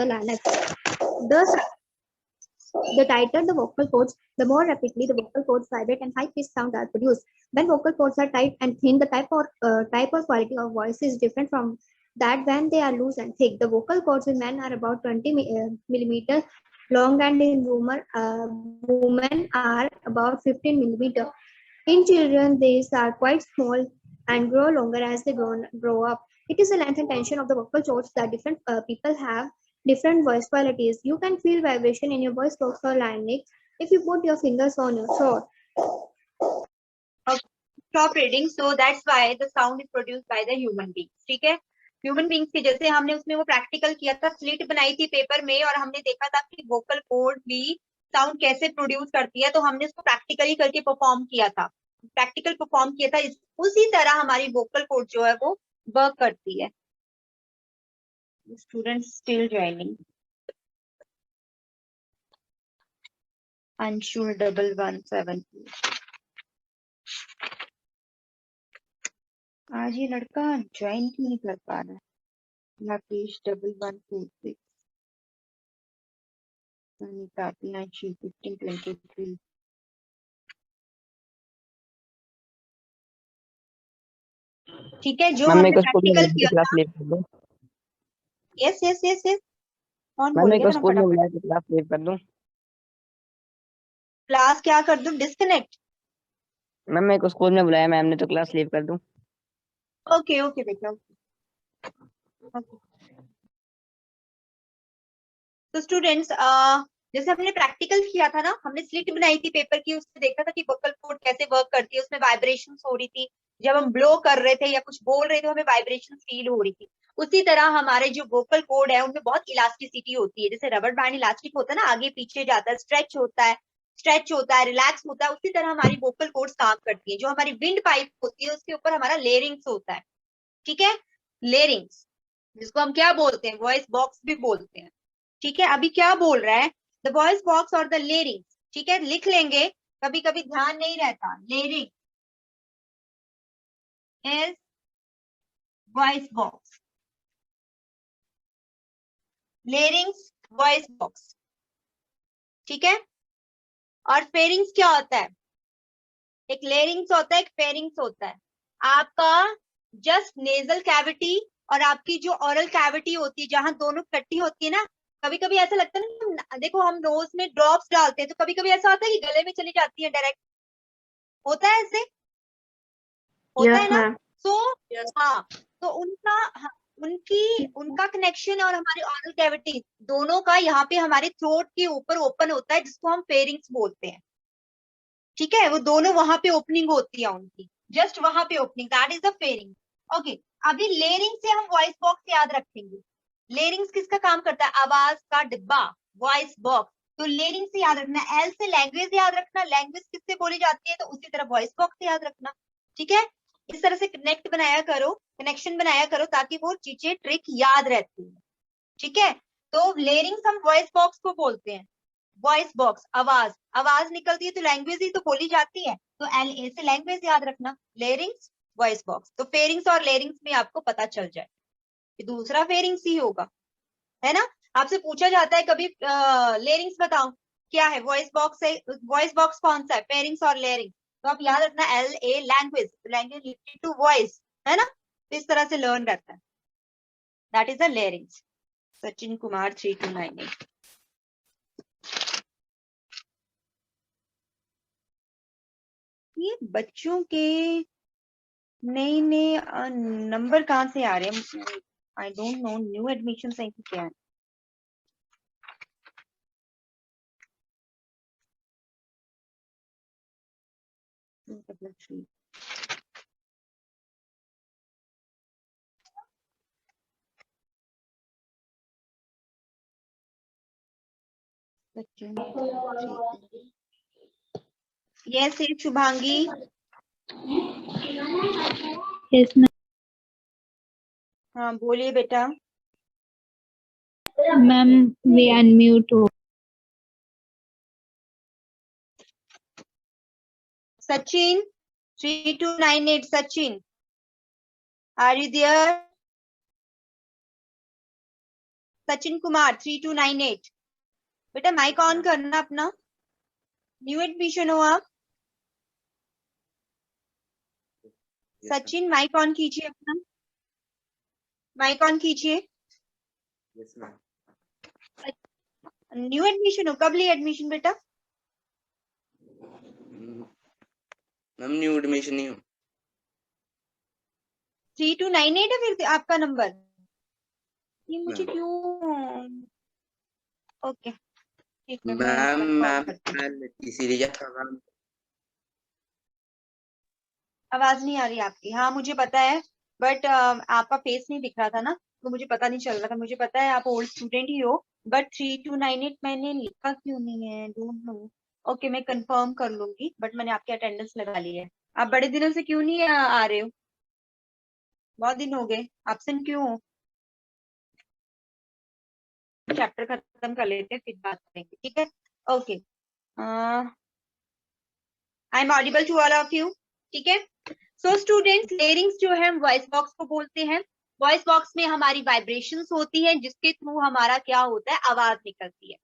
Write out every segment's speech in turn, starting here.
the larynx. The tighter the vocal cords, the more rapidly the vocal cords vibrate and high-pitched sounds are produced. When vocal cords are tight and thin, the type or quality of voice is different from that when they are loose and thick. The vocal cords in men are about 20 millimeters long, and in women are about 15 millimeters. In children, these are quite small and grow longer as they grow up. It is the length and tension of the vocal cords that different people have different voice qualities. You can feel vibration in your voice box or larynx if you put your fingers on your throat. Okay. Stop reading. So that's why the sound is produced by the human beings. ठीक है? Human beings के जैसे हमने उसमें वो practical किया था, slit बनाई थी पेपर में और हमने देखा था कि वोकल कॉर्ड भी साउंड कैसे प्रोड्यूस करती है, तो हमने उसको प्रैक्टिकली करके परफॉर्म किया था, प्रैक्टिकल परफॉर्म किया था। उसी तरह हमारी वोकल कॉर्ड जो है वो वर्क करती है। Students still joining. अंशुल 1117। आज ये लड़का ज्वाइन क्यों नहीं कर पा रहा है? राकेश 1146। अनिता 1523। ठीक है, जो हमने प्रैक्टिकल किया था। यस यस यस यस, कौन बोल गया? स्कूल में बुलाया तो क्लास लीव कर दूं? क्लास क्या कर दूं? डिस्कनेक्ट? मैम मेरे को स्कूल में बुलाया मैम ने, तो क्लास लीव कर दूं? ओके ओके बेटा, ओके। तो स्टूडेंट्स, जैसे हमने प्रैक्टिकल किया था ना, हमने स्लिट बनाई थी पेपर की, उसमें देखा था कि वोकल कॉर्ड कैसे वर्क करती है, उसमें वाइब्रेशंस हो रही थी, जब हम ब्लो कर रहे थे या कुछ बोल रहे थे हमें वाइब्रेशन फील हो रही थी। उसी तरह हमारे जो वोकल कॉर्ड है उनमें बहुत इलास्टिसिटी होती है, जैसे रबर बैंड इलास्टिक होता है ना, आगे पीछे जाता है, स्ट्रेच होता है, रिलैक्स होता है, उसी तरह हमारी वोकल कॉर्ड्स काम करती है। जो हमारी विंड पाइप होती है उसके ऊपर हमारा लेरिंग्स होता है, ठीक है, लेरिंग्स, जिसको हम क्या बोलते हैं? वॉइस बॉक्स भी बोलते हैं। ठीक है, अभी क्या बोल रहा है? द वॉइस बॉक्स और द लेरिंग्स। ठीक है, लिख लेंगे, कभी कभी ध्यान नहीं रहता। Larynx is voice box, larynx voice box, ठीक है। और फेरिंग्स क्या होता है? एक लेरिंग्स होता है, एक फेरिंग्स होता है। आपका जस्ट नेजल कैविटी और आपकी जो ओरल कैविटी होती है, जहां दोनों कट्टी होती है ना, कभी कभी ऐसा लगता है ना, देखो हम नोज में ड्रॉप्स डालते हैं तो कभी कभी ऐसा होता है कि गले में चली जाती है डायरेक्ट, होता है ऐसे, होता है ना? सो हाँ, तो उनका कनेक्शन और हमारी ओरल कैविटी दोनों का यहाँ पे हमारे थ्रोट के ऊपर ओपन होता है, जिसको हम फेरिंग्स बोलते हैं। ठीक है, वो दोनों वहां पे ओपनिंग होती है उनकी, जस्ट वहां पे opening, that is the pharynx. Okay, अभी लेरिंग से हम वॉइस बॉक्स याद रखेंगे। लेरिंग्स किसका काम करता है? आवाज का डिब्बा, वॉइस बॉक्स। तो लेरिंग से याद रखना, एल से लैंग्वेज याद रखना, लैंग्वेज किससे बोली जाती है, तो उसी तरह वॉइस बॉक्स से याद रखना। ठीक है, इस तरह से कनेक्शन बनाया करो ताकि वो चीजें ट्रिक याद रहती है। ठीक है, तो लेरिंग्स हम वॉइस बॉक्स को बोलते हैं। वॉइस बॉक्स, आवाज निकलती है तो लैंग्वेज ही तो बोली जाती है, तो एल ए से लैंग्वेज याद रखना, लेरिंग्स वॉइस बॉक्स। तो फेरिंग्स और लेरिंग्स में आपको पता चल जाए कि दूसरा फेरिंग्स ही होगा, है ना। आपसे पूछा जाता है कभी लेरिंग्स बताओ क्या है, वॉइस बॉक्स है, वॉइस बॉक्स कौन सा है, फेरिंग्स और लेरिंग्स। तो आप याद रखना L A language, language related to voice, है ना। तो इस तरह से लर्न करता है, that is the larynx. Sachin Kumar 3298। ये बच्चों के नए नए नंबर कहाँ से आ रहे हैं? I don't know, new admission है कि क्या है? यस शुभांगी। Yes, ma'am. हाँ बोलिए बेटा। Ma'am, we unmute. Sachin 3298, Sachin are you there? Sachin Kumar 3298। बेटा माइक ऑन करना अपना, न्यू एडमिशन हो आप। सचिन माइक ऑन कीजिए अपना, माइक ऑन कीजिए। न्यू एडमिशन हो, कब लिए एडमिशन बेटा? मैम न्यू एडमिशन ही हूँ। 3298 है फिर आपका नंबर? ये मुझे क्यों, ओके ठीक है, मैं मैम confirm करती हूँ। मैं इसीलिए था मैम। आवाज नहीं आ रही आपकी। हाँ मुझे पता है, बट आपका फेस नहीं दिख रहा था ना, तो मुझे पता नहीं चल रहा था। मुझे पता है आप ओल्ड स्टूडेंट ही हो, बट 3298 मैंने लिखा क्यों नहीं है, डोंट नो। ओके मैं कंफर्म कर लूंगी, बट मैंने आपकी अटेंडेंस लगा ली है। आप बड़े दिनों से क्यों नहीं आ रहे हो? बहुत दिन हो गए, एब्सेंट क्यों हो? चैप्टर खत्म कर लेते हैं फिर बात करेंगे, ठीक है? Okay, I am audible to all of you, ठीक है? सो स्टूडेंट्स, लेरिंग्स जो है हम वॉइस बॉक्स को बोलते हैं। वॉइस बॉक्स में हमारी वाइब्रेशंस होती है, जिसके थ्रू हमारा क्या होता है, आवाज निकलती है।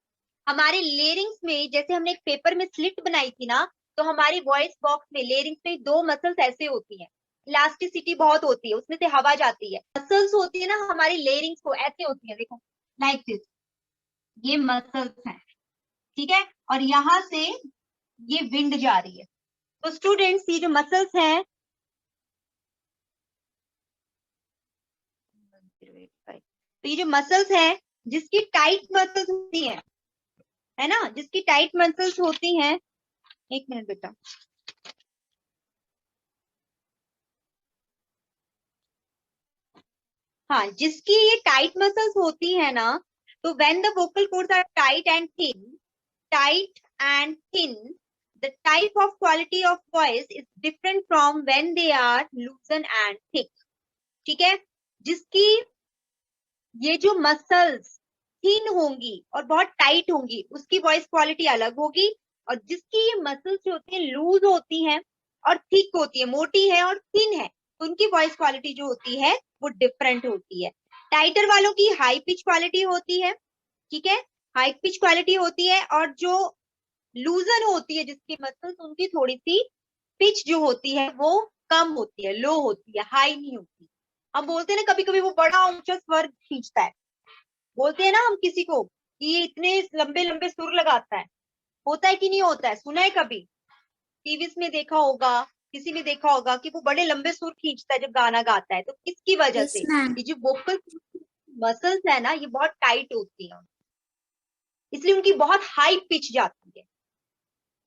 हमारे लेरिंग्स में, जैसे हमने एक पेपर में स्लिट बनाई थी ना, तो हमारी वॉइस बॉक्स में लेरिंग्स में दो मसल्स ऐसे होती है, इलास्टिसिटी बहुत होती है, उसमें से हवा जाती है। मसल्स होती है ना हमारी लेरिंग्स को, ऐसे होती है, देखो लाइक दिस, ये मसल्स हैं, ठीक है? और यहाँ से ये विंड जा रही है। तो स्टूडेंट्स, ये जो मसल्स हैं, तो ये जो मसल्स हैं, जिसकी टाइट मसल्स होती हैं, है ना, जिसकी टाइट मसल्स होती हैं, एक मिनट बेटा, हाँ, जिसकी ये टाइट मसल्स होती है ना, तो when the vocal cords are tight and thin, tight and thin, the type of quality of voice is different from when they are loosen and thick, ठीक है? जिसकी ये जो मसल्स थिन होंगी और बहुत टाइट होंगी, उसकी वॉइस क्वालिटी अलग होगी। और जिसकी ये मसल्स जो होती है लूज होती हैं और थिक होती है, मोटी है और थिन है, तो उनकी वॉइस क्वालिटी जो होती है वो डिफरेंट होती है। टाइटर वालों की हाई पिच क्वालिटी होती है, ठीक है, हाई पिच क्वालिटी होती है। और जो लूजन होती है जिसकी मसल्स, उनकी थोड़ी सी पिच जो होती है वो कम होती है, लो होती है, हाई नहीं होती। हम बोलते हैं ना कभी कभी वो बड़ा ऊंचा स्वर खींचता है, बोलते हैं ना हम किसी को कि ये इतने लंबे लंबे सुर लगाता है, होता है कि नहीं होता है? सुना है कभी? टीवी में देखा होगा, किसी ने देखा होगा कि वो बड़े लंबे सुर खींचता है जब गाना गाता है। तो किसकी वजह Yes, से? ma'am. ये जो वोकल मसल्स है ना, ये बहुत टाइट होती है, इसलिए उनकी बहुत हाई पिच जाती है,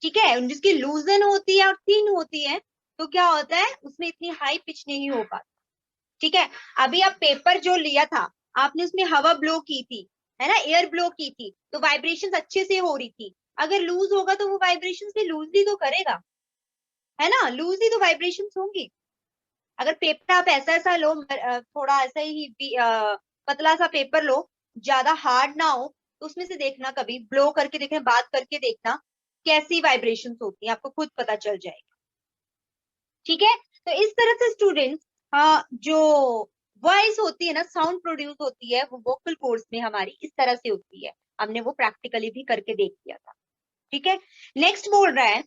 ठीक है? जिसकी लूजन होती है और थिन होती है, तो क्या होता है, उसमें इतनी हाई पिच नहीं हो पाती, ठीक है? अभी आप पेपर जो लिया था, आपने उसमें हवा ब्लो की थी, है ना, एयर ब्लो की थी, तो वाइब्रेशंस अच्छे से हो रही थी। अगर लूज होगा तो वो वाइब्रेशंस भी लूजली तो करेगा, है ना, लूजली तो वाइब्रेशंस होंगी। अगर पेपर आप ऐसा ऐसा लो, थोड़ा ऐसा ही पतला सा पेपर लो, ज्यादा हार्ड ना हो, तो उसमें से देखना, कभी ब्लो करके देखना, बात करके देखना कैसी वाइब्रेशंस होती है, आपको खुद पता चल जाएगा, ठीक है? तो इस तरह से स्टूडेंट्स, जो वॉइस होती है ना, साउंड प्रोड्यूस होती है, वो वोकल कोर्ड्स में हमारी इस तरह से होती है। हमने वो प्रैक्टिकली भी करके देख लिया था, ठीक है? नेक्स्ट बोल रहा है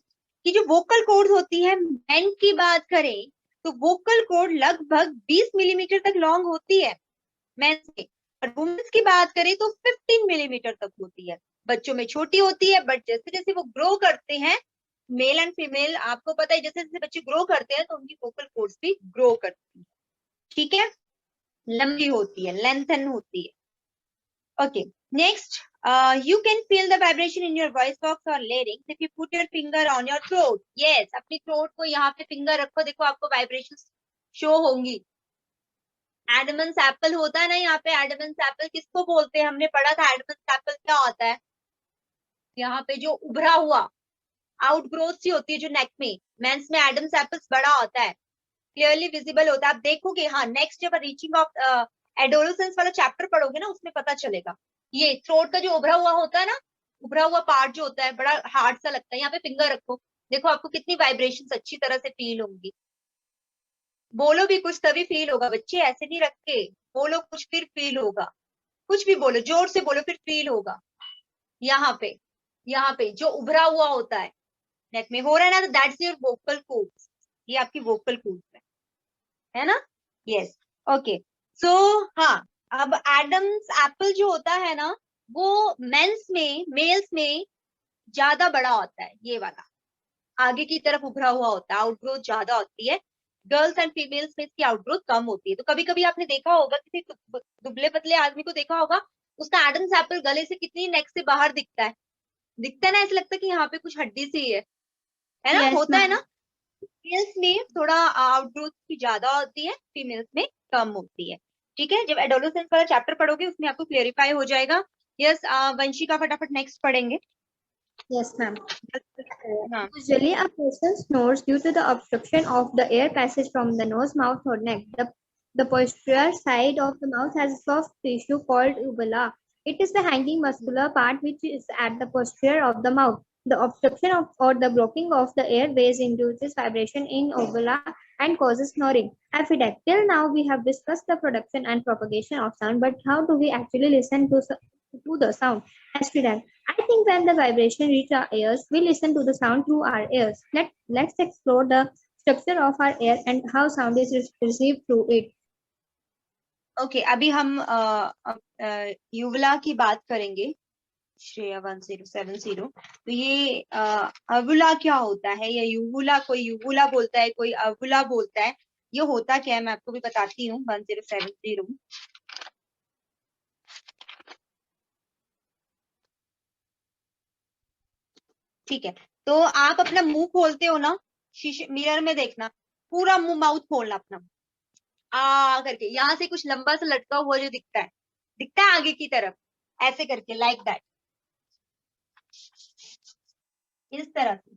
कि जो वोकल कोर्ड होती है, मेन की बात करें तो वोकल कोर्ड लगभग 20 मिलीमीटर तक लॉन्ग होती है मेन से, और वुमेन्स की बात करें तो 15 मिलीमीटर तक होती है। बच्चों में छोटी होती है, बट जैसे जैसे वो ग्रो करते हैं, मेल एंड फीमेल, आपको पता है, जैसे जैसे बच्चे ग्रो करते हैं तो उनकी वोकल कोर्ड्स भी ग्रो करती है, ठीक है, लंबी होती है, लेंथन होती है। Okay, next, you can feel the vibration in your voice box or larynx if you put your finger on your throat. Yes, अपनी throat को यहाँ पे फिंगर रखो, देखो आपको वाइब्रेशन शो होंगी। एडमंड्स एप्पल होता है ना, यहाँ पे एडमंड्स एप्पल किसको बोलते हैं? हमने पढ़ा था एडमंड्स एप्पल क्या होता है। यहाँ पे जो उभरा हुआ आउटग्रोथ सी होती है जो नेक में, मेंस में एडम्स एप्पल्स बड़ा होता है, क्लियरली विजिबल होता है। आप देखोगे, हाँ, नेक्स्ट जब रीचिंग ऑफ एडोलेसेंस वाला चैप्टर पढ़ोगे ना, उसमें पता चलेगा। ये थ्रोट का जो उभरा हुआ होता है ना, उभरा हुआ पार्ट जो होता है, बड़ा हार्ड सा लगता है, यहाँ पे फिंगर रखो, देखो आपको कितनी वाइब्रेशंस अच्छी तरह से फील होंगी। बोलो भी कुछ तभी फील होगा बच्चे, ऐसे नहीं रख के बोलो कुछ फिर फील होगा, कुछ भी बोलो, जोर से बोलो, फिर फील होगा। यहाँ पे जो उभरा हुआ होता है नेक में, हो रहा है ना, दैट्स योर वोकल कॉर्ड्स, ये आपकी वोकल कॉर्ड्स है ना। Yes, okay. सो हाँ, अब एडम्स एप्पल जो होता है ना, वो मेल्स में ज्यादा बड़ा होता है, ये वाला आगे की तरफ उभरा हुआ होता है, आउटग्रोथ ज्यादा होती है। गर्ल्स एंड फीमेल्स में इसकी आउटग्रोथ कम होती है। तो कभी कभी आपने देखा होगा, किसी दुबले पतले आदमी को देखा होगा, उसका एडम्स एप्पल गले से कितनी नेक से बाहर दिखता है ना, ऐसा लगता है कि यहाँ पे कुछ हड्डी सी है ना, Yes, होता है ma'am. ना। मेल्स में थोड़ा आउटग्रोथ की ज्यादा होती है, फीमेल्स में कम होती है। ठीक है, जब एडोलेसेंस वाला चैप्टर पढ़ोगे उसमें आपको क्लियरिफाई हो जाएगा। यस, वंशिका फटाफट नेक्स्ट पढ़ेंगे। Yes, ma'am. हाँ, Usually, a person snores due to the obstruction of the air passage from the nose, mouth, or neck. The posterior side of the mouth has a soft tissue called uvula. It is the hanging muscular part which is at the posterior of the mouth. The obstruction of or the blocking of the airways induces vibration in uvula and causes snoring. Affidavit. Till now, we have discussed the production and propagation of sound, but how do we actually listen to the sound? Affidavit. I think when the vibration reaches our ears, we listen to the sound through our ears. Let's explore the structure of our ear and how sound is received through it. Okay, अभी हम यूवला की बात करेंगे। श्रेया 1070। तो ये अवुला क्या होता है, या यूवुला, कोई यूवुला बोलता है, कोई अवुला बोलता है, ये होता क्या है मैं आपको भी बताती हूँ। 1070। ठीक है, तो आप अपना मुंह खोलते हो ना, शीशे मिरर में देखना, पूरा मुंह माउथ खोलना अपना, करके यहाँ से कुछ लंबा सा लटका हुआ जो दिखता है आगे की तरफ, ऐसे करके, लाइक दैट, इस तरह से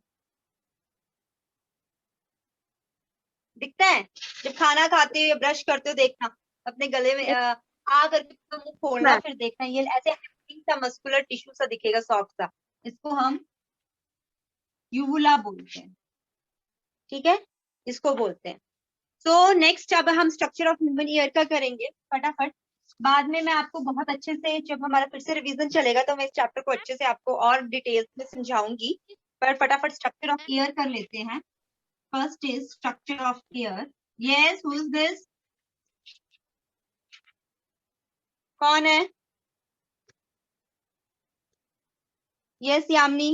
दिखता है। जब खाना खाते हो या ब्रश करते हो, देखना अपने गले में करके पूरा मुंह खोलना, फिर देखना ये ऐसे सा मस्कुलर टिश्यू सा दिखेगा, सॉफ्ट सा, इसको हम यूवुला बोलते हैं। ठीक है, इसको बोलते हैं। सो नेक्स्ट अब हम स्ट्रक्चर ऑफ ह्यूमन ईयर का करेंगे फटाफट। बाद में मैं आपको बहुत अच्छे से, जब हमारा फिर से रिवीजन चलेगा, तो मैं इस चैप्टर को अच्छे से आपको और डिटेल्स में समझाऊंगी, पर फटाफट स्ट्रक्चर ऑफ ईयर कर लेते हैं। First is structure of year. Yes, who is this? कौन है? Yes, Yamini.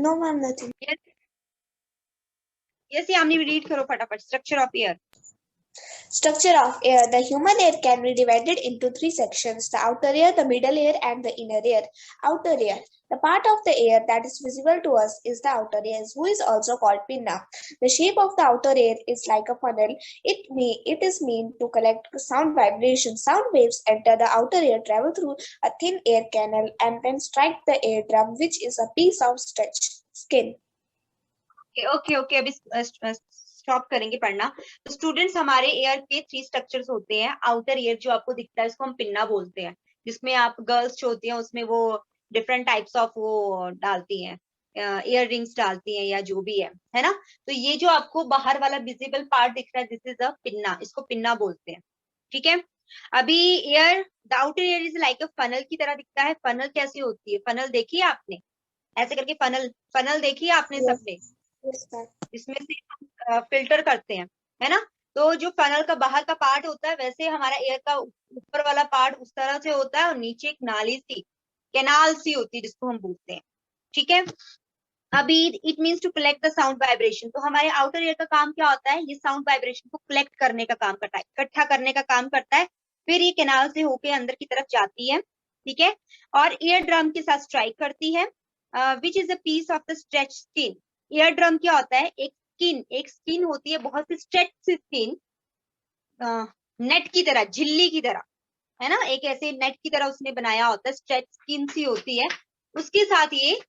No, ma'am, nothing. Yes Yamini, read करो फटाफट structure of year. Structure of ear. The human ear can be divided into three sections: the outer ear, the middle ear, and the inner ear. Outer ear. The part of the ear that is visible to us is the outer ear, who is also called pinna. The shape of the outer ear is like a funnel. It is meant to collect sound vibrations. Sound waves enter the outer ear, travel through a thin ear canal, and then strike the eardrum, which is a piece of stretched skin. Okay okay, अभी stop करेंगे पढ़ना। तो students, हमारे air के 3 structures होते हैं। Outer ear जो आपको दिखता है, इसको हम पिन्ना बोलते हैं, जिसमें आप गर्ल्स जो होती हैं उसमें वो डिफरेंट टाइप्स ऑफ वो डालती हैं, इयर रिंग्स डालती हैं या जो भी है ना। तो ये जो आपको बाहर वाला विजिबल पार्ट दिख रहा है, दिस इज अ पिन्ना, इसको पिन्ना बोलते हैं। ठीक है, अभी year, the outer ear is like a funnel की तरह दिखता है। फनल कैसी होती है? फनल देखी है आपने, ऐसे करके फनल देखी है आपने सबने, इसमें से हम फिल्टर करते हैं, है ना। तो जो फनल का बाहर का पार्ट होता है, वैसे हमारा एयर का ऊपर वाला पार्ट उस तरह से होता है, और नीचे एक नाली सी, कैनाल सी होती है, जिसको हम बोलते हैं। ठीक है, अभी it means to collect the sound vibration. तो हमारे आउटर ईयर का काम क्या होता है? ये साउंड वाइब्रेशन को कलेक्ट करने का काम करता है, इकट्ठा करने का काम करता है, फिर ये कैनाल से होके अंदर की तरफ जाती है। ठीक है, और ईयर ड्रम के साथ स्ट्राइक करती है, which is a piece of the stretch skin. Eardrum क्या होता है? एक स्किन होती है, बहुत सी स्ट्रेच स्किन, नेट की तरह, झिल्ली की तरह, है ना, एक ऐसे नेट की तरह उसने बनाया होता है, स्ट्रेच स्किन सी होती है, उसके साथ ये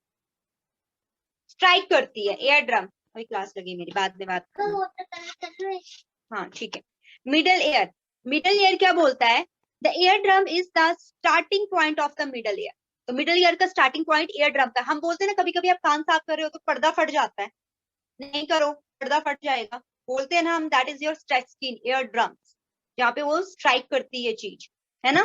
स्ट्राइक करती है एयर ड्रम। अभी क्लास लगी मेरी, बाद में बात करूंगी। हाँ ठीक है। मिडल ईयर क्या बोलता है? The ear drum is the starting point of the middle ear. तो मिडल ईयर का स्टार्टिंग पॉइंट ईयर ड्रम का। हम बोलते हैं ना, कभी कभी आप कान साफ कर रहे हो तो पर्दा फट जाता है, नहीं करो पर्दा फट जाएगा, बोलते हैं ना हम, that is your stretch skin, ear drum. जहाँ पे वो स्ट्राइक करती है चीज, है ना।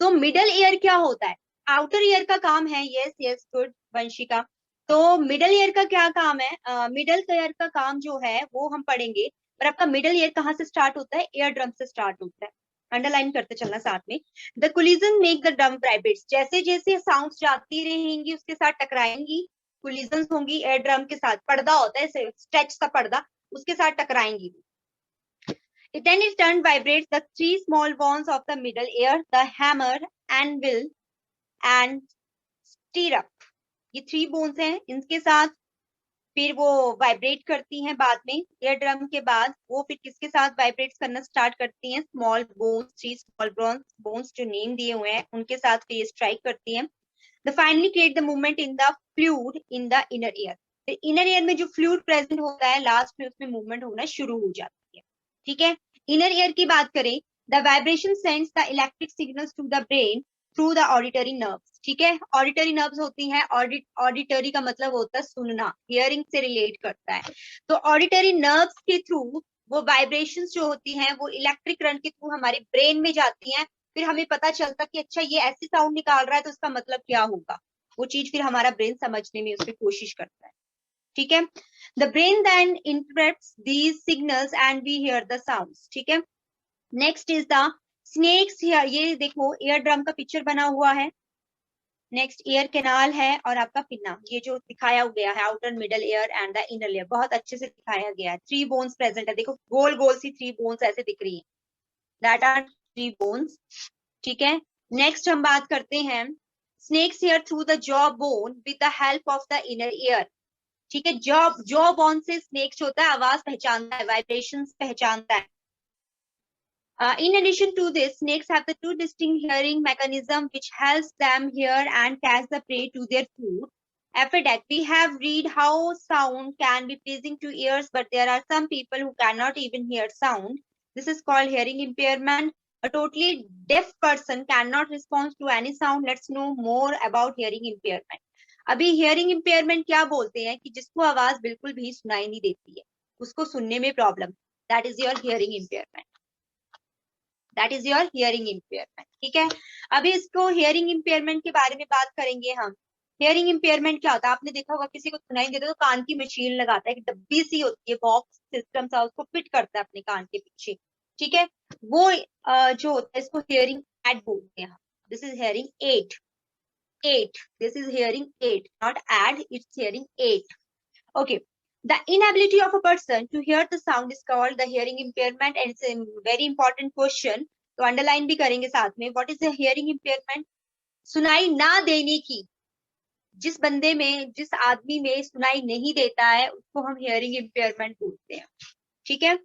तो मिडल ईयर क्या होता है, आउटर ईयर का काम है, यस यस गुड वंशिका। तो मिडल ईयर का क्या काम है, मिडल ईयर का काम जो है वो हम पढ़ेंगे, पर आपका मिडल ईयर कहाँ से स्टार्ट होता है, ईयर ड्रम से स्टार्ट होता है, अंडरलाइन करते चलना साथ में। The collision make the drum vibrates, जैसे जैसे साउंड्स जाती रहेंगी उसके साथ टकराएंगी, कोलिजन होंगी एयर ड्रम के साथ, पर्दा होता है स्ट्रेच सा पर्दा, उसके साथ टकराएंगी। Then it turn vibrates the three small bones of the middle ear, the hammer, anvil and stirrup. ये 3 बोन्स हैं, इनके साथ फिर वो वाइब्रेट करती हैं बाद में, एयर ड्रम के बाद वो फिर किसके साथ वाइब्रेट करना स्टार्ट करती हैं, स्मॉल बोन्स, 3 स्मॉल बोन्स जो नेम दिए हुए हैं उनके साथ फिर स्ट्राइक करती हैं। The finally create the movement in the fluid in the inner ear. तो इनर ईयर में जो फ्लूइड प्रेजेंट होता है लास्ट में उसमें मूवमेंट होना शुरू हो जाती है, ठीक है। इनर ईयर की बात करें, the vibration sends the electric signals to the brain through the auditory nerves, ठीक है। ऑडिटरी नर्व्स होती हैं, ऑडिटरी का मतलब होता है सुनना, हियरिंग से रिलेट करता है। तो ऑडिटरी नर्व्स के थ्रू वो वाइब्रेशंस जो होती हैं वो इलेक्ट्रिक करंट के थ्रू हमारे ब्रेन में जाती हैं, फिर हमें पता चलता कि अच्छा ये ऐसी साउंड निकाल रहा है तो उसका मतलब क्या होगा, वो चीज फिर हमारा ब्रेन समझने में उसकी कोशिश करता है, ठीक है। The brain then interprets these signals and we hear the sounds, ठीक है। Next is the snakes hear, ये देखो एयर ड्रम का पिक्चर बना हुआ है, नेक्स्ट ईयर कैनाल है और आपका पिन्ना, ये जो दिखाया गया है outer middle ear and the inner year, बहुत अच्छे से दिखाया गया है। 3 बोन्स प्रेजेंट है, देखो गोल गोल सी 3 बोन्स ऐसे दिख रही है, दैट आर 3 बोन्स, ठीक है। नेक्स्ट हम बात करते हैं snakes hear through the jaw bone with the help of the inner ear, ठीक है। जॉ बोन से स्नेक्स होता है, आवाज पहचानता है, वाइब्रेशंस पहचानता है। In addition to this, snakes have the 2 distinct hearing mechanism which helps them hear and catch the prey to their food. After that, we have read how sound can be pleasing to ears, but there are some people who cannot even hear sound. This is called hearing impairment. A totally deaf person cannot respond to any sound. Let's know more about hearing impairment. अभी hearing impairment क्या बोलते हैं कि जिसको आवाज बिल्कुल भी सुनाई नहीं देती है, उसको सुनने में problem, that is your hearing impairment. That is your hearing impairment, ठीक है। अभी इसको hearing impairment के बारे में बात करेंगे हम। hearing impairment क्या होता है, आपने देखा होगा किसी को सुनाई देता है तो कान की मशीन लगाता है, एक डब्बी सी होती है, बॉक्स सिस्टम सा, उसको फिट करता है अपने कान के पीछे, ठीक है। वो जो होता है इसको hearing aid बोलते हैं। This is hearing aid, this is hearing aid, not add, it's hearing aid, okay. The inability of a person to hear the sound is called the hearing impairment, and it's a very important question, तो underline भी करेंगे साथ में। What is the hearing impairment? सुनाई ना देने की, जिस बंदे में, जिस आदमी में सुनाई नहीं देता है उसको हम hearing impairment बोलते हैं, ठीक है।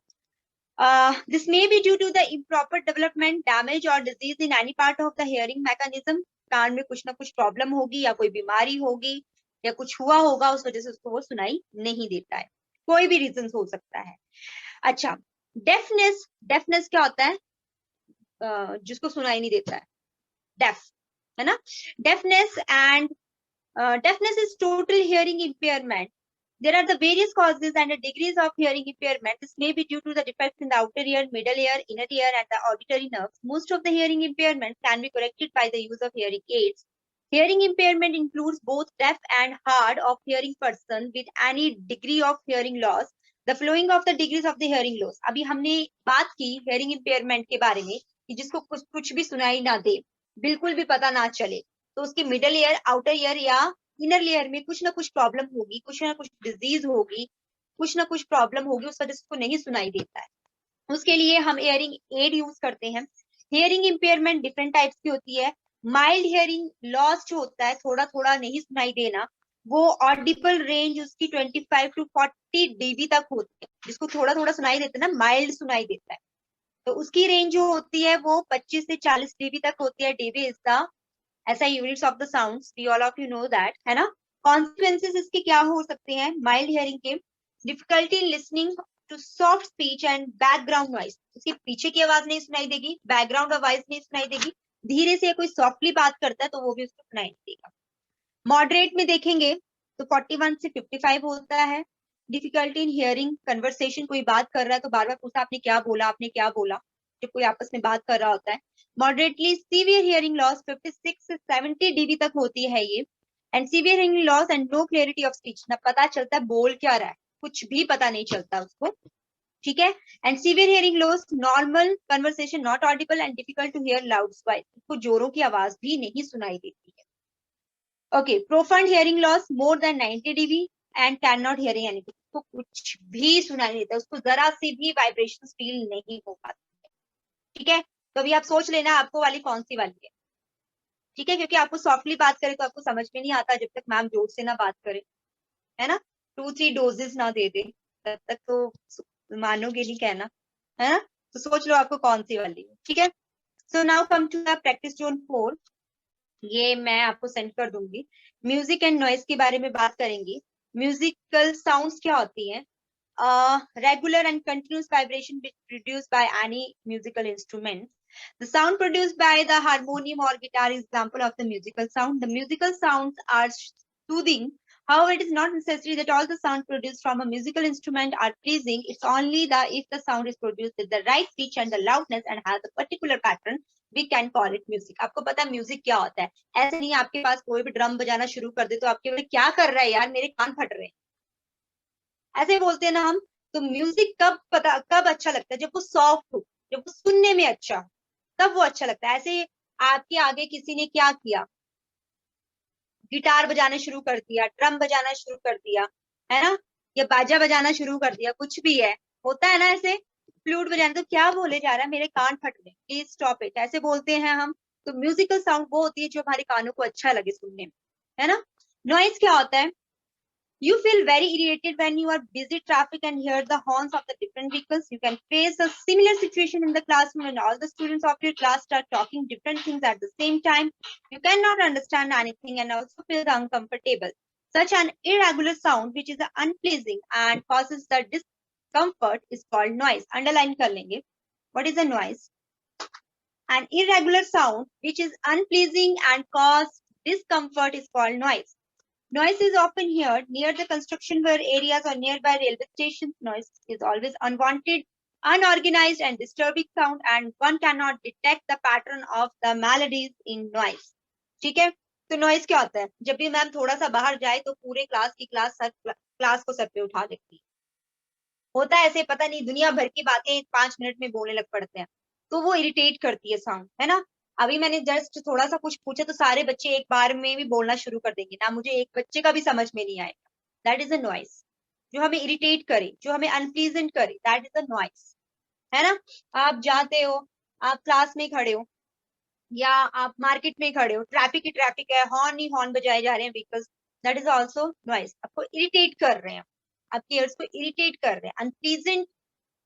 This may be due to the improper development, damage or disease in any part of the hearing mechanism. कान में कुछ ना कुछ प्रॉब्लम होगी या कोई बीमारी होगी या कुछ हुआ होगा, उस वजह से उसको वो सुनाई नहीं देता है, कोई भी रीजन हो सकता है। अच्छा, डेफनेस, डेफनेस क्या होता है, जिसको सुनाई नहीं देता है, डेफ, है ना। Deafness and deafness is total hearing impairment. There are the various causes and the degrees of hearing impairment. This may be due to the defects in the outer ear, middle ear, inner ear, and the auditory nerves. Most of the hearing impairment can be corrected by the use of hearing aids. Hearing impairment includes both deaf and hard of hearing person with any degree of hearing loss. The following of the degrees of the hearing loss. अभी हमने बात की hearing impairment के बारे में कि जिसको कुछ भी सुनाई ना दे, बिल्कुल भी पता ना चले, तो उसकी मिडल ईयर, आउटर ईयर या इनर लेयर में कुछ ना कुछ प्रॉब्लम होगी, कुछ ना कुछ डिजीज होगी, कुछ ना कुछ प्रॉब्लम होगी, उस वजह से उसको नहीं सुनाई देता है। उसके लिए हम हियरिंग एड यूज करते हैं। हियरिंग इम्पेयरमेंट डिफरेंट टाइप्स की होती है। माइल्ड हियरिंग लॉस जो होता है, थोड़ा थोड़ा नहीं सुनाई देना, वो ऑडिबल रेंज उसकी 25 to 40 dB तक होती है। जिसको थोड़ा थोड़ा सुनाई देता है ना, माइल्ड सुनाई देता है, तो उसकी रेंज जो होती है वो 25 से 40 dB तक होती है। dB इज द ऐसा units of the sounds, we all of you know that, है ना। कॉन्सिक्वेंसेस इसके क्या हो सकते हैं माइल्ड हियरिंग के? Difficulty in listening to soft speech and background noise, उसके पीछे की आवाज नहीं सुनाई देगी, बैकग्राउंड आवाज नहीं सुनाई देगी, धीरे से कोई सॉफ्टली बात करता है तो वो भी उसको सुनाई देगा। मॉडरेट में देखेंगे तो 41 से 55 होता है। डिफिकल्टी इन हियरिंग कन्वर्सेशन, कोई बात कर रहा है तो बार बार पूछा आपने क्या बोला, आपने क्या बोला, जब कोई आपस में बात कर रहा होता है। मॉडरेटली सीवियर हियरिंग लॉस 56 से 70 dB तक होती है ये। And severe hearing loss and no clarity of speech, ना पता चलता है बोल क्या रहा है, कुछ भी पता नहीं चलता उसको, ठीक है। And severe hearing loss, normal conversation not audible and difficult to hear loud voice, उसको जोरों की आवाज भी नहीं सुनाई देती है। Okay, profound hearing loss more than 90 dB and can not hearing anything, उसको कुछ भी सुनाई नहीं देता, उसको जरा सी भी वाइब्रेशन फील नहीं हो पाती है, ठीक है। तो अभी आप सोच लेना आपको वाली कौन सी वाली है, ठीक है, क्योंकि आपको सॉफ्टली बात करे तो आपको समझ में नहीं आता जब तक मैम जोर से ना बात करे, है ना, 2-3 डोजेस ना दे दे तब तक तो मानोगे नहीं कहना, है ना। तो सोच लो आपको कौन सी वाली है, ठीक है। So now come to the practice zone 4, ये मैं आपको सेंड कर दूंगी। म्यूजिक एंड नॉइज के बारे में बात करेंगे। म्यूजिकल साउंड्स क्या होती हैं? Regular and continuous vibration produced by any musical instrument. The sound produced by the harmonium or guitar is example of the musical sound. The musical sounds are soothing. However, it is not necessary that all the sound produced from a musical instrument are pleasing. It's only if the sound is produced with the right pitch and the loudness and has a particular pattern, we can call it music. आपको पता है music क्या होता है? ऐसे नहीं आपके पास कोई भी ड्रम बजाना शुरू कर दे तो आपके बोले क्या कर रहा है यार, मेरे कान फट रहे हैं, ऐसे बोलते हैं ना हम। तो म्यूजिक कब अच्छा लगता है? जब वो सॉफ्ट हो, जब वो सुनने में अच्छा हो, तब वो अच्छा लगता है। ऐसे आपके आगे किसी ने क्या किया, गिटार बजाना शुरू कर दिया, ड्रम बजाना शुरू कर दिया, है ना, या बाजा बजाना शुरू कर दिया, कुछ भी है, होता है ना ऐसे, फ्लूट बजाना, तो क्या बोले जा रहा है, मेरे कान फट रहे, प्लीज स्टॉप इट, ऐसे बोलते हैं हम। तो म्यूजिकल साउंड वो होती है जो हमारे कानों को अच्छा लगे सुनने में, है ना। नॉइज क्या होता है? You feel very irritated when you are busy traffic and hear the horns of the different vehicles. You can face a similar situation in the classroom when all the students of your class start talking different things at the same time. You cannot understand anything and also feel uncomfortable. Such an irregular sound which is unpleasing and causes the discomfort is called noise. Underline kar lenge. What is a noise? An irregular sound which is unpleasing and cause discomfort is called noise. Noise is often heard near the construction areas or nearby railway stations. Noise is always unwanted, unorganized and disturbing sound, and one cannot detect the pattern of the melodies in noise. ठीक है, तो noise क्या होता है? जब भी ma'am थोड़ा सा बाहर जाए तो पूरे क्लास को सर पे उठा देती है, होता है ऐसे, पता नहीं दुनिया भर की बातें 5 मिनट में बोलने लग पड़ते हैं, तो वो इरिटेट करती है साउंड, है ना। अभी मैंने जस्ट थोड़ा सा कुछ पूछा तो सारे बच्चे एक बार में भी बोलना शुरू कर देंगे ना, मुझे एक बच्चे का भी समझ में नहीं आएगा। दैट इज अ नॉइस, जो हमें इरिटेट करे, जो हमें अनप्लीजेंट करे, दैट इज अ नॉइस, है ना। आप जाते हो, आप क्लास में खड़े हो या आप मार्केट में खड़े हो, ट्रैफिक है, हॉर्न ही हॉर्न बजाए जा रहे हैं vehicles, that is also noise. आपको इरिटेट कर रहे हैं, आपके ईयर्स को इरिटेट कर रहे हैं, अनप्लीजेंट,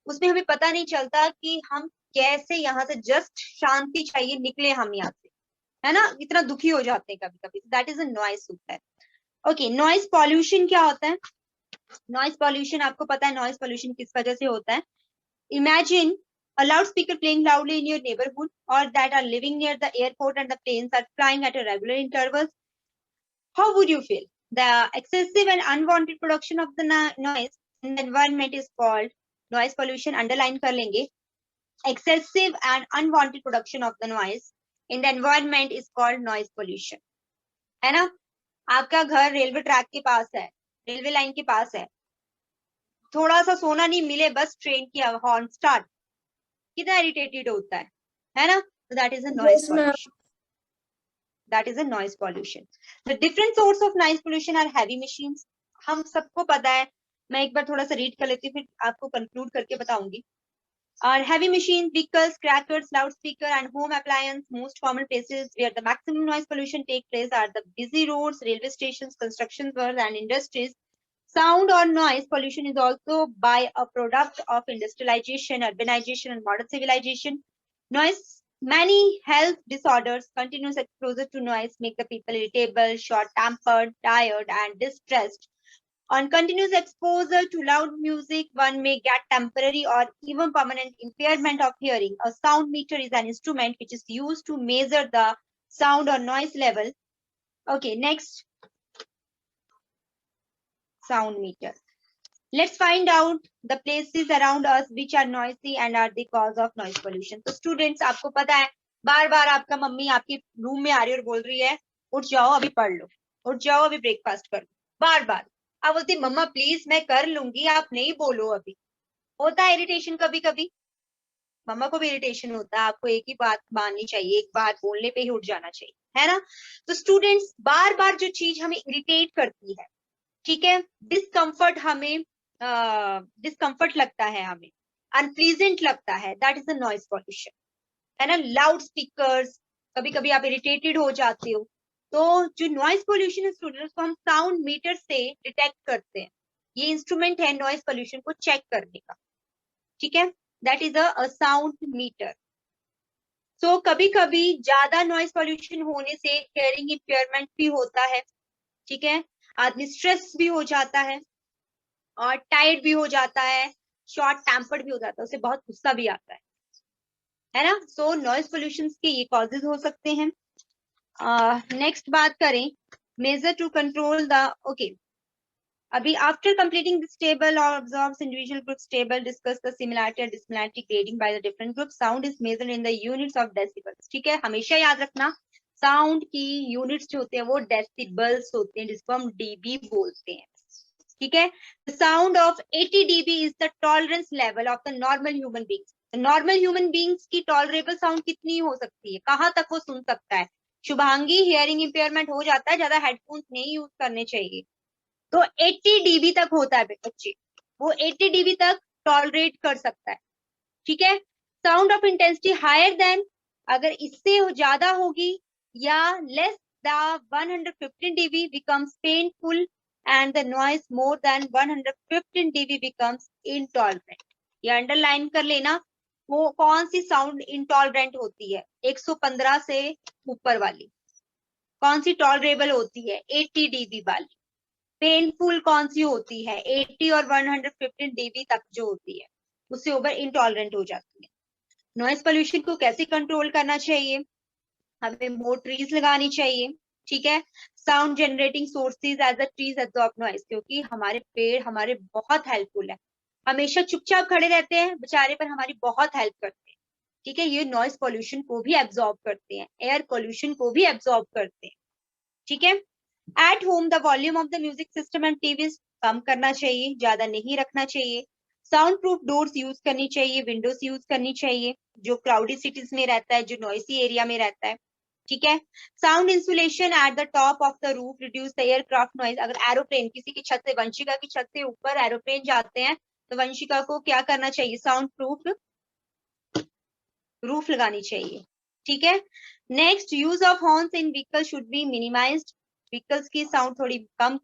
उसमें हमें पता नहीं चलता कि हम कैसे यहाँ से, जस्ट शांति चाहिए निकले हम यहाँ से, है ना, इतना दुखी हो जाते हैं कभी कभी, दैट इज अ नॉइस होता है। ओके, नॉइस पॉल्यूशन क्या होता है? नॉइस पॉल्यूशन आपको पता है नॉइस पॉल्यूशन किस वजह से होता है? Imagine a loudspeaker playing loudly in your neighborhood or that are living near the airport and the planes are flying at a regular intervals. How would you feel? The excessive and unwanted production of the noise in the environment is called noise pollution. Underline कर लेंगे, excessive and unwanted production of the noise in the environment is called noise pollution, है ना। आपका घर railway track के पास है, railway line के पास है, थोड़ा सा सोना नहीं मिले बस ट्रेन की हॉर्न स्टार्ट, कितना इरिटेटेड होता है ना। So that is a noise pollution. That is a noise pollution. The different source of noise pollution are heavy machines. हम सबको पता है, मैं एक बार थोड़ा सा रीड कर लेती हूँ फिर आपको कंक्लूड करके बताऊंगी। Are heavy machines, vehicles, crackers, loudspeaker, and home appliance. Most common places where the maximum noise pollution take place are the busy roads, railway stations, construction works, and industries. Sound or noise pollution is also by a product of industrialization, urbanization, and modern civilization. Noise, many health disorders, continuous exposure to noise make the people irritable, short-tempered, tired, and distressed. On continuous exposure to loud music, one may get temporary or even permanent impairment of hearing. A sound meter is an instrument which is used to measure the sound or noise level. Okay, next. Sound meter. Let's find out the places around us which are noisy and are the cause of noise pollution. तो students, आपको पता है बार बार आपका mummy आपके room में आ रही है और बोल रही है उठ जाओ अभी पढ़ लो, उठ जाओ अभी ब्रेकफास्ट कर लो, बार बार आप बोलती मम्मा प्लीज मैं कर लूंगी, आप नहीं बोलो अभी। होता है इरिटेशन कभी कभी, मम्मा को भी इरिटेशन होता है, आपको एक ही बात माननी चाहिए, एक बात बोलने पे ही उठ जाना चाहिए, है ना। तो स्टूडेंट्स, बार बार जो चीज हमें इरिटेट करती है, ठीक है, डिस्कम्फर्ट हमें डिस्कम्फर्ट लगता है, हमें अनप्लीजेंट लगता है, that is the noise pollution, है ना। लाउड स्पीकर्स, कभी कभी आप इरिटेटेड हो जाते हो, तो जो नॉइज पोल्यूशन है स्टूडेंट, उसको हम साउंड मीटर से डिटेक्ट करते हैं। ये इंस्ट्रूमेंट है नॉइज पोल्यूशन को चेक करने का, ठीक है, that is a sound meter. So कभी कभी ज्यादा नॉइज पोल्यूशन होने से हियरिंग इम्पेयरमेंट भी होता है, ठीक है, आदमी स्ट्रेस भी हो जाता है और टायर्ड भी हो जाता है, शॉर्ट टेम्पर्ड भी हो जाता है, उसे बहुत गुस्सा भी आता है ना। सो नॉइज पोल्यूशन के ये कॉजेज हो सकते हैं। नेक्स्ट बात करें, measure to control the, okay, अभी आफ्टर कंप्लीटिंग दिस टेबल और observes individual groups table, discuss the similarity और dissimilarity grading by the different group, sound is measured in the units of decibels, ठीक है, हमेशा याद रखना साउंड की units जो होते हैं वो डेसिबल्स होते हैं, जिसको हम डीबी बोलते हैं, ठीक है। The sound of 80 dB is the tolerance level of the normal human beings. Normal human beings की टॉलरेबल साउंड कितनी हो सकती है, कहाँ तक वो सुन सकता है। शुभांगी, हियरिंग इंपेयरमेंट हो जाता है, ज्यादा हेडफोन्स नहीं यूज करने चाहिए, तो 80 dB तक होता है बच्चे, वो 80 dB तक टॉलरेट कर सकता है, ठीक है। Sound of intensity higher than, अगर इससे ज्यादा होगी या less the 115 dB becomes painful and the noise more than 115 dB becomes intolerant. ये अंडरलाइन कर लेना, वो कौन सी साउंड इंटॉलरेंट होती है, 115 से ऊपर वाली कौन सी टॉलरेबल होती है, 80 dB वाली। पेनफुल कौन सी होती है, 80 और 115 dB तक जो होती है, उससे ओवर इंटॉलरेंट हो जाती है। नॉइज पोल्यूशन को कैसे कंट्रोल करना चाहिए, हमें मोर ट्रीज लगानी चाहिए, ठीक है। Sound generating sources as a trees absorb noise, क्योंकि हमारे पेड़ हमारे बहुत हेल्पफुल है, हमेशा चुपचाप खड़े रहते हैं बेचारे पर हमारी बहुत हेल्प करते हैं, ठीक है। ये नॉइज पोल्यूशन को भी एब्जॉर्ब करते हैं, एयर पोल्यूशन को भी एब्जॉर्ब करते हैं, ठीक है। At home the volume of the music system and TV कम करना चाहिए, ज्यादा नहीं रखना चाहिए। साउंड प्रूफ डोर्स यूज करनी चाहिए, विंडोज यूज करनी चाहिए, जो क्राउडी सिटीज में रहता है, जो नॉइसी एरिया में रहता है, ठीक है। Sound insulation at the top of the roof reduce the aircraft noise, अगर एरोप्लेन किसी की छत से, वंशिका की छत से ऊपर एरोप्लेन जाते हैं तो वंशिका को क्या करना चाहिए, साउंड प्रूफ रूफ लगानी चाहिए, ठीक है। Next, use of horns in vehicle should be minimised, vehicles की साउंड थोड़ी कम